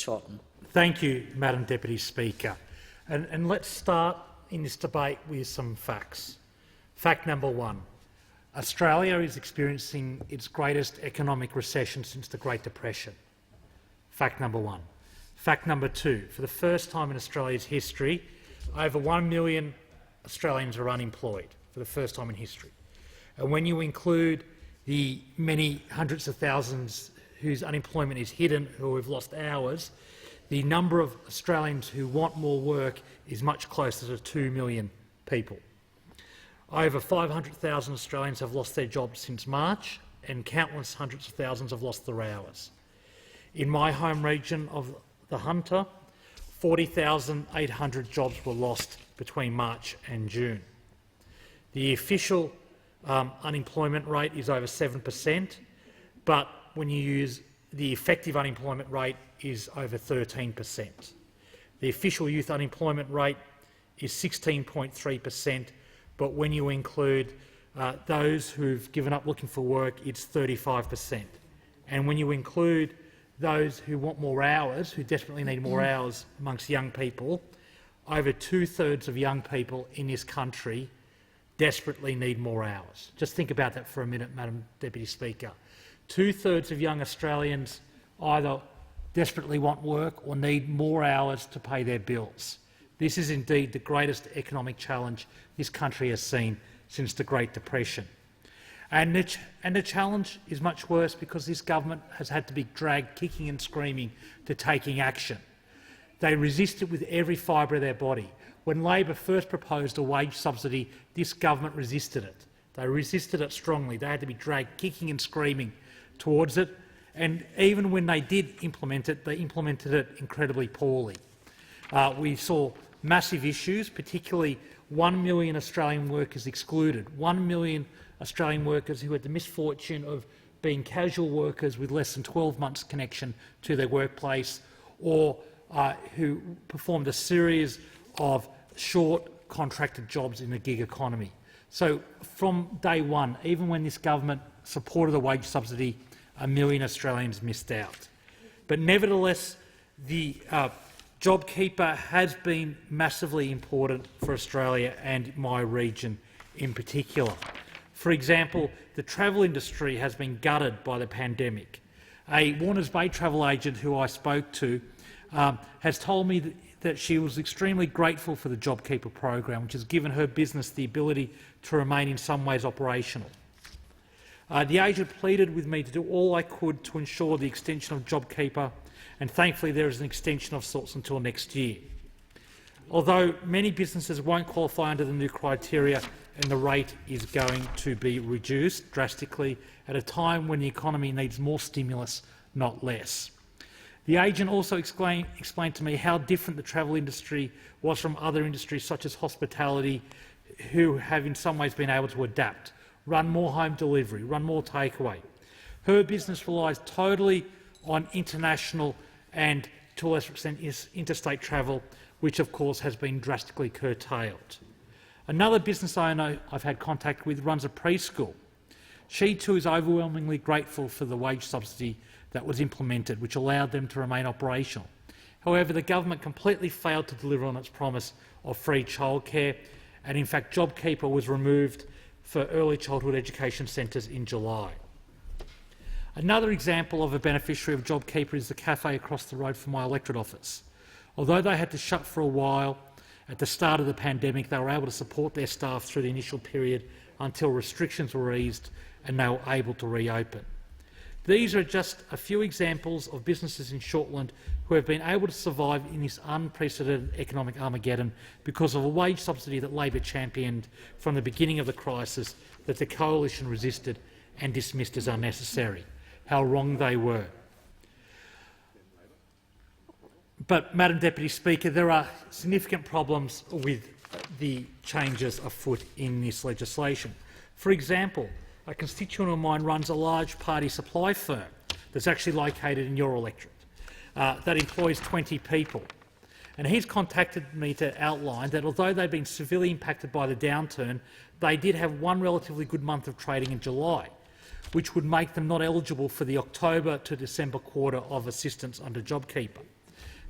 Shortland. Thank you, Madam Deputy Speaker. And let's start in this debate with some facts. Fact number one, Australia is experiencing its greatest economic recession since the Great Depression. Fact number one. Fact number two, for the first time in Australia's history, over 1 million Australians are unemployed, for the first time in history. And when you include the many hundreds of thousands whose unemployment is hidden, who have lost hours, the number of Australians who want more work is much closer to 2 million people. Over 500,000 Australians have lost their jobs since March, and countless hundreds of thousands have lost their hours. In my home region of the Hunter, 40,800 jobs were lost between March and June. The official unemployment rate is over 7%, but when you use the effective unemployment rate is over 13%. The official youth unemployment rate is 16.3%, but when you include those who've given up looking for work, it's 35%. And when you include those who want more hours, who desperately need more hours amongst young people, over 2/3 of young people in this country desperately need more hours. Just think about that for a minute, Madam Deputy Speaker. 2/3 of young Australians either desperately want work or need more hours to pay their bills. This is indeed the greatest economic challenge this country has seen since the Great Depression. And the challenge is much worse because this government has had to be dragged kicking and screaming to taking action. They resist it with every fibre of their body. When Labor first proposed a wage subsidy, this government resisted it. They resisted it strongly. They had to be dragged kicking and screaming towards it, and even when they did implement it, they implemented it incredibly poorly. We saw massive issues, particularly 1 million Australian workers excluded, 1 million Australian workers who had the misfortune of being casual workers with less than 12 months' connection to their workplace, or who performed a series of short contracted jobs in the gig economy. So from day one, even when this government supported the wage subsidy, 1 million Australians missed out. But nevertheless, the Jobkeeper has been massively important for Australia and my region in particular. For example, the travel industry has been gutted by the pandemic. A Warners Bay travel agent who I spoke to has told me that she was extremely grateful for the Jobkeeper program, which has given her business the ability to remain in some ways operational. The agent pleaded with me to do all I could to ensure the extension of Jobkeeper, and thankfully there is an extension of sorts until next year. Although many businesses won't qualify under the new criteria and the rate is going to be reduced drastically at a time when the economy needs more stimulus, not less. The agent also explained to me how different the travel industry was from other industries such as hospitality, who have in some ways been able to adapt, run more home delivery, run more takeaway. Her business relies totally on international and, to a lesser extent, interstate travel, which of course has been drastically curtailed. Another business owner I've had contact with runs a preschool. She too is overwhelmingly grateful for the wage subsidy that was implemented, which allowed them to remain operational. However, the government completely failed to deliver on its promise of free childcare, and in fact Jobkeeper was removed for early childhood education centres in July. Another example of a beneficiary of Jobkeeper is the cafe across the road from my electorate office. Although they had to shut for a while at the start of the pandemic, they were able to support their staff through the initial period until restrictions were eased and they were able to reopen. These are just a few examples of businesses in Shortland who have been able to survive in this unprecedented economic Armageddon because of a wage subsidy that Labor championed from the beginning of the crisis, that the Coalition resisted and dismissed as unnecessary. How wrong they were. But, Madam Deputy Speaker, there are significant problems with the changes afoot in this legislation. For example, a constituent of mine runs a large party supply firm that's actually located in your electorate that employs 20 people. And he's contacted me to outline that although they've been severely impacted by the downturn, they did have one relatively good month of trading in July, which would make them not eligible for the October to December quarter of assistance under Jobkeeper.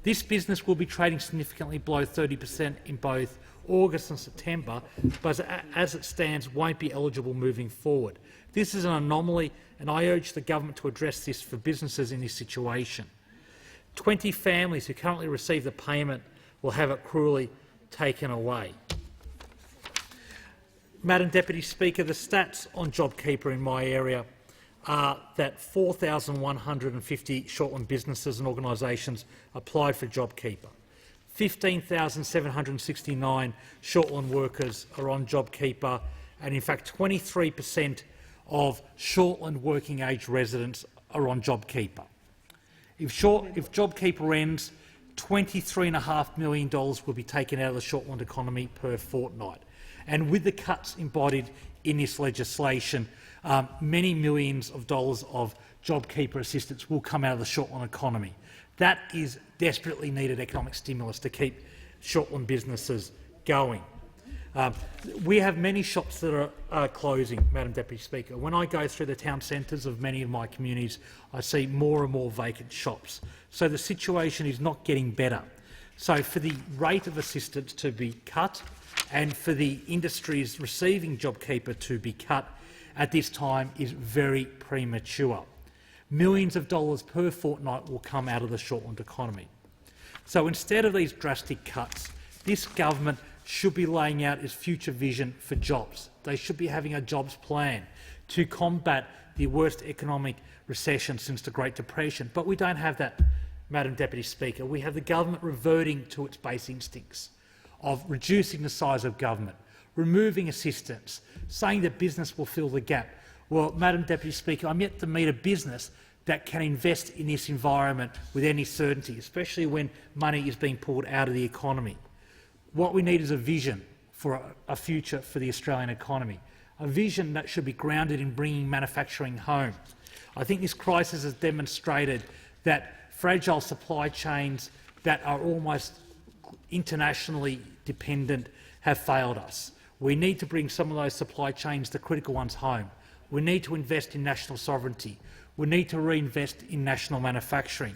This business will be trading significantly below 30% in both August and September, but as it stands won't be eligible moving forward. This is an anomaly, and I urge the government to address this for businesses in this situation. 20 families who currently receive the payment will have it cruelly taken away. Madam Deputy Speaker, the stats on Jobkeeper in my area are that 4,150 Shortland businesses and organisations applied for Jobkeeper. 15,769 Shortland workers are on Jobkeeper, and in fact 23% of Shortland working age residents are on Jobkeeper. If Jobkeeper ends, $23.5 million will be taken out of the Shortland economy per fortnight. And with the cuts embodied in this legislation, many millions of dollars of Jobkeeper assistance will come out of the Shortland economy. That is desperately needed economic stimulus to keep Shortland businesses going. We have many shops that are closing, Madam Deputy Speaker. When I go through the town centres of many of my communities, I see more and more vacant shops. So the situation is not getting better. So for the rate of assistance to be cut and for the industries receiving Jobkeeper to be cut at this time is very premature. Millions of dollars per fortnight will come out of the Shortland economy. So instead of these drastic cuts, this government should be laying out its future vision for jobs. They should be having a jobs plan to combat the worst economic recession since the Great Depression. But we don't have that, Madam Deputy Speaker. We have the government reverting to its base instincts of reducing the size of government, removing assistance, saying that business will fill the gap. Well, Madam Deputy Speaker, I'm yet to meet a business that can invest in this environment with any certainty, especially when money is being pulled out of the economy. What we need is a vision for a future for the Australian economy, a vision that should be grounded in bringing manufacturing home. I think this crisis has demonstrated that fragile supply chains that are almost internationally dependent have failed us. We need to bring some of those supply chains, the critical ones, home. We need to invest in national sovereignty. We need to reinvest in national manufacturing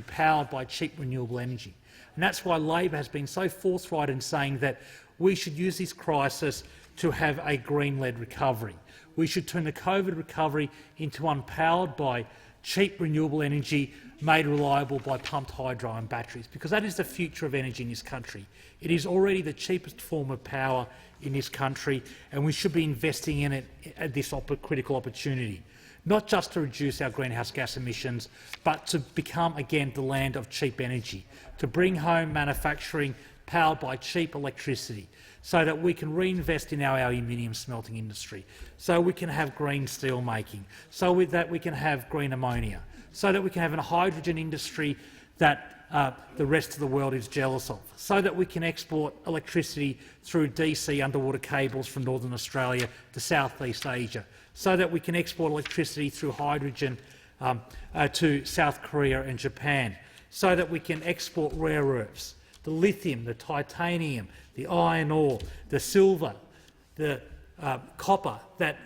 powered by cheap renewable energy. And that's why Labor has been so forthright in saying that we should use this crisis to have a green-led recovery. We should turn the COVID recovery into one powered by cheap renewable energy made reliable by pumped hydro and batteries, because that is the future of energy in this country. It is already the cheapest form of power in this country, and we should be investing in it at this critical opportunity, not just to reduce our greenhouse gas emissions, but to become again the land of cheap energy, to bring home manufacturing powered by cheap electricity, so that we can reinvest in our aluminium smelting industry, so we can have green steel making, so with that we can have green ammonia, so that we can have a hydrogen industry that the rest of the world is jealous of, so that we can export electricity through DC underwater cables from Northern Australia to Southeast Asia, so that we can export electricity through hydrogen to South Korea and Japan, so that we can export rare earths, the lithium, the titanium, the iron ore, the silver, the copper that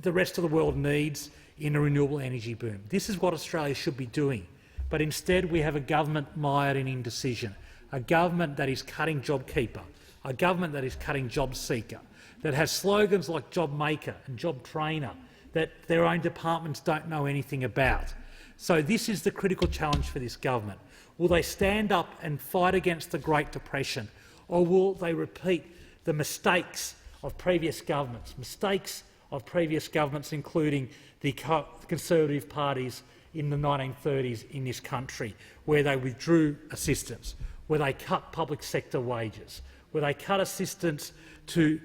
the rest of the world needs in a renewable energy boom. This is what Australia should be doing. But instead we have a government mired in indecision, a government that is cutting Jobkeeper, a government that is cutting JobSeeker, that has slogans like Job Maker and Job Trainer that their own departments don't know anything about. So this is the critical challenge for this government. Will they stand up and fight against the Great Depression, or will they repeat the mistakes of previous governments, including the Conservative parties in the 1930s in this country, where they withdrew assistance, where they cut public sector wages, where they cut assistance to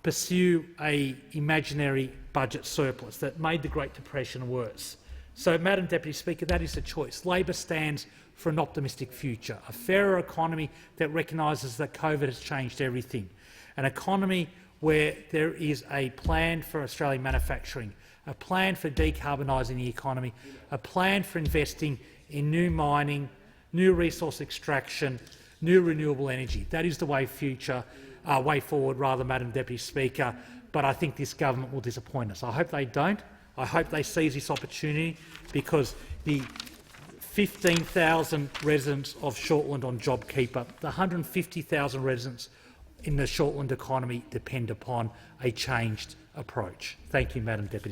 pursue an imaginary budget surplus that made the Great Depression worse. So, Madam Deputy Speaker, that is the choice. Labor stands for an optimistic future, a fairer economy that recognises that COVID has changed everything, an economy where there is a plan for Australian manufacturing, a plan for decarbonising the economy, a plan for investing in new mining, new resource extraction, new renewable energy. That is the way forward, Madam Deputy Speaker, but I think this government will disappoint us. I hope they don't. I hope they seize this opportunity, because the 15,000 residents of Shortland on Jobkeeper. The 150,000 residents in the Shortland economy depend upon a changed approach. Thank you, Madam Deputy.